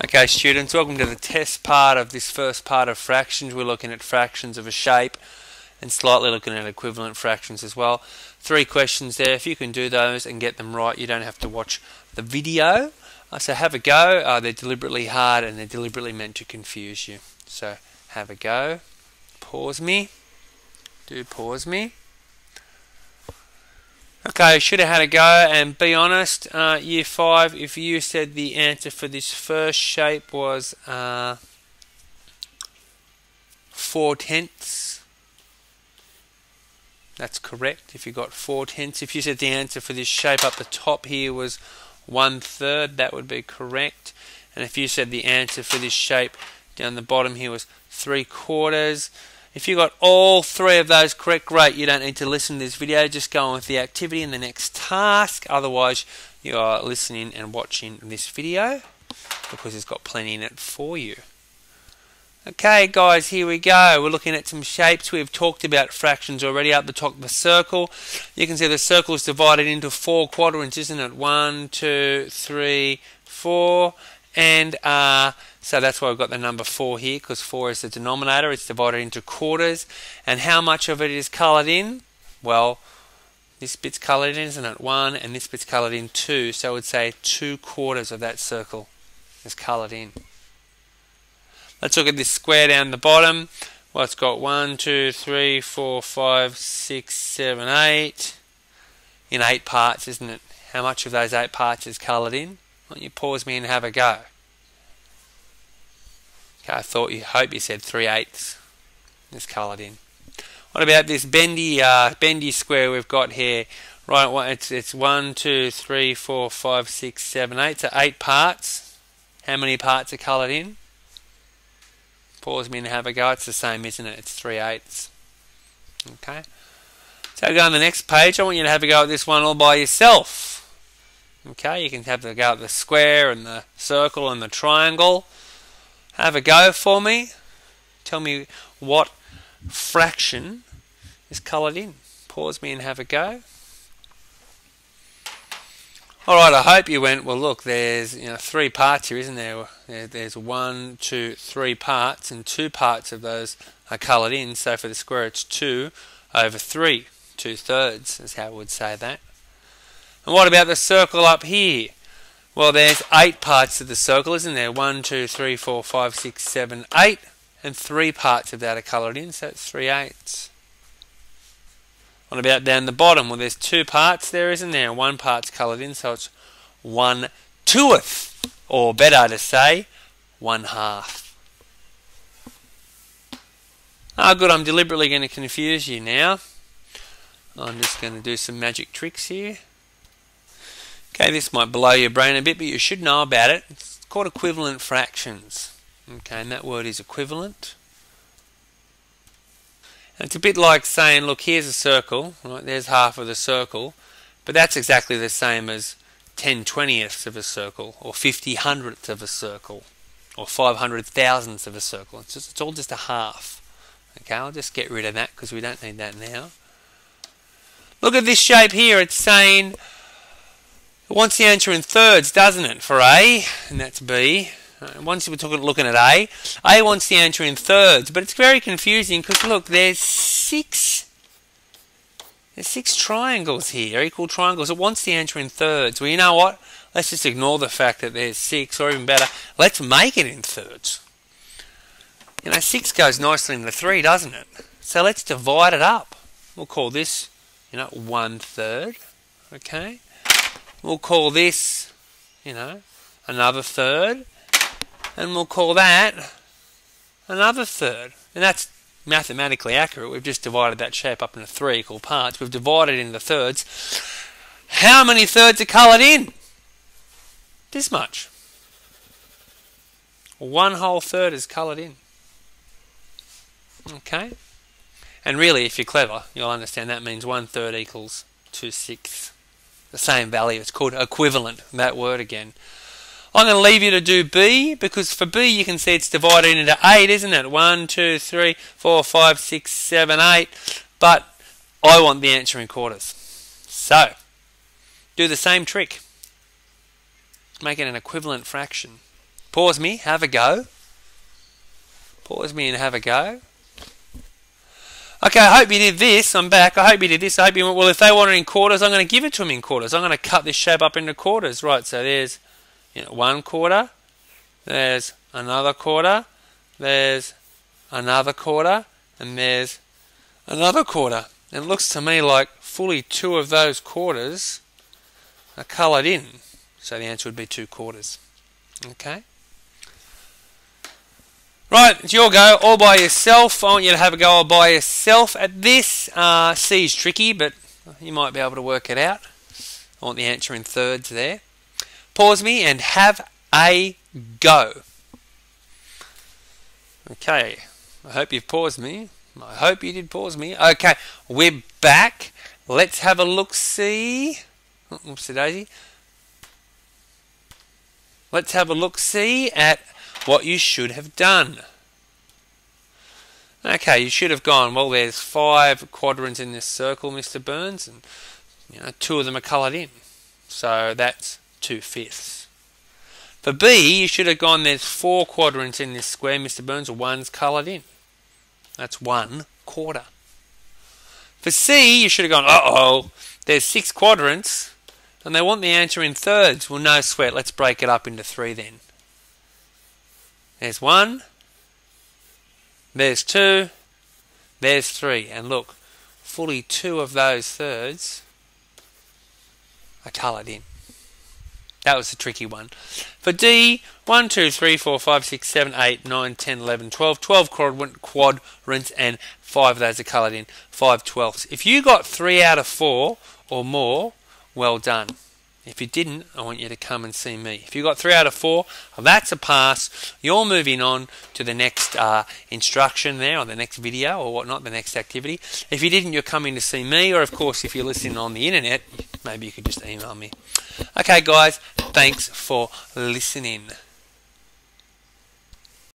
Okay students, welcome to the test part of this first part of fractions. We're looking at fractions of a shape and slightly looking at equivalent fractions as well. 3 questions there. If you can do those and get them right, you don't have to watch the video. So have a go. They're deliberately hard and they're deliberately meant to confuse you. So have a go. Pause me. Do pause me. Okay, should have had a go, and be honest, year 5, if you said the answer for this first shape was 4/10, that's correct. If you got 4/10, if you said the answer for this shape up the top here was 1/3, that would be correct. And if you said the answer for this shape down the bottom here was 3/4, if you got all 3 of those correct, great. You don't need to listen to this video, just go on with the activity in the next task. Otherwise, you are listening and watching this video because it's got plenty in it for you. Okay guys, here we go. We're looking at some shapes. We've talked about fractions already. Up the top of the circle, you can see the circle is divided into 4 quadrants, isn't it? 1, 2, 3, 4, and so that's why we've got the number 4 here, because 4 is the denominator. It's divided into quarters. And how much of it is coloured in? Well, this bit's coloured in, isn't it? 1, and this bit's coloured in 2. So I would say 2/4 of that circle is coloured in. Let's look at this square down the bottom. Well, it's got 1, 2, 3, 4, 5, 6, 7, 8 in 8 parts, isn't it? How much of those 8 parts is coloured in? Why don't you pause me and have a go? Okay, hope you said 3/8 is coloured in. What about this bendy square we've got here? Right, it's 1, 2, 3, 4, 5, 6, 7, 8. So 8 parts. How many parts are coloured in? Pause me and have a go. It's the same, isn't it? It's 3/8. Okay. So go on the next page. I want you to have a go at this one all by yourself. Okay, you can have a go at the square and the circle and the triangle. Have a go for me. Tell me what fraction is coloured in. Pause me and have a go. Alright, I hope you went, well look, there's 3 parts here, isn't there? There's 1, 2, 3 parts, and 2 parts of those are coloured in. So for the square it's 2/3. 2/3 is how I would say that. And what about the circle up here? Well, there's 8 parts of the circle, isn't there? 1, 2, 3, 4, 5, 6, 7, 8. And 3 parts of that are coloured in, so it's 3/8. What about down the bottom? Well, there's 2 parts there, isn't there? 1 part's coloured in, so it's 1/2. Or better to say, 1/2. Oh, good, I'm deliberately going to confuse you now. I'm just going to do some magic tricks here. Okay, this might blow your brain a bit, but you should know about it. It's called equivalent fractions. Okay, and that word is equivalent. And it's a bit like saying, look, here's a circle, right? There's half of the circle, but that's exactly the same as 10/20ths of a circle, or 50/100ths of a circle, or 500,000ths of a circle. It's all just a half. Okay, I'll just get rid of that because we don't need that now. Look at this shape here. It's saying it wants the answer in thirds, doesn't it, for A, and that's B. Once we're looking at A wants the answer in thirds, but it's very confusing because look, there's 6 triangles here, equal triangles. It wants the answer in thirds. Well, you know what? Let's just ignore the fact that there's 6, or even better, let's make it in thirds. 6 goes nicely into 3, doesn't it? So let's divide it up. We'll call this, 1/3. Okay. We'll call this, another third. And we'll call that another third. And that's mathematically accurate. We've just divided that shape up into 3 equal parts. We've divided it into thirds. How many thirds are coloured in? This much. 1/3 is coloured in. Okay? And really, if you're clever, you'll understand that means 1/3 equals 2/6. The same value. It's called equivalent, that word again. I'm going to leave you to do B, because for B you can see it's divided into 8, isn't it? 1, 2, 3, 4, 5, 6, 7, 8. But I want the answer in quarters. So, do the same trick. Make it an equivalent fraction. Pause me, have a go. Pause me and have a go. Okay, I hope you did this. I'm back. I hope you did this. I hope you went, well, if they want it in quarters, I'm going to give it to them in quarters. I'm going to cut this shape up into quarters. Right, so there's 1 quarter. There's another quarter. There's another quarter. And there's another quarter. And it looks to me like fully 2 of those quarters are coloured in. So the answer would be 2 quarters. Okay. Right, it's your go, all by yourself. I want you to have a go all by yourself at this. C is tricky, but you might be able to work it out. I want the answer in thirds there. Pause me and have a go. Okay, I hope you've paused me. I hope you did pause me. Okay, we're back. Let's have a look-see. Oopsie daisy. Let's have a look-see at what you should have done. Okay, you should have gone, well, there's 5 quadrants in this circle, Mr. Burns, and 2 of them are coloured in. So that's 2/5. For B, you should have gone, there's 4 quadrants in this square, Mr. Burns, and 1's coloured in. That's 1 quarter. For C, you should have gone, uh-oh, there's 6 quadrants, and they want the answer in thirds. Well, no sweat, let's break it up into 3 then. There's 1, there's 2, there's 3. And look, fully 2 of those thirds are coloured in. That was the tricky one. For D, 1, 2, 3, 4, 5, 6, 7, 8, 9, 10, 11, 12. 12 quadrants and 5 of those are coloured in. 5/12. If you got 3 out of 4 or more, well done. If you didn't, I want you to come and see me. If you got 3 out of 4, well, that's a pass. You're moving on to the next instruction there, or the next video, or whatnot, the next activity. If you didn't, you're coming to see me, or of course, if you're listening on the internet, maybe you could just email me. Okay, guys, thanks for listening.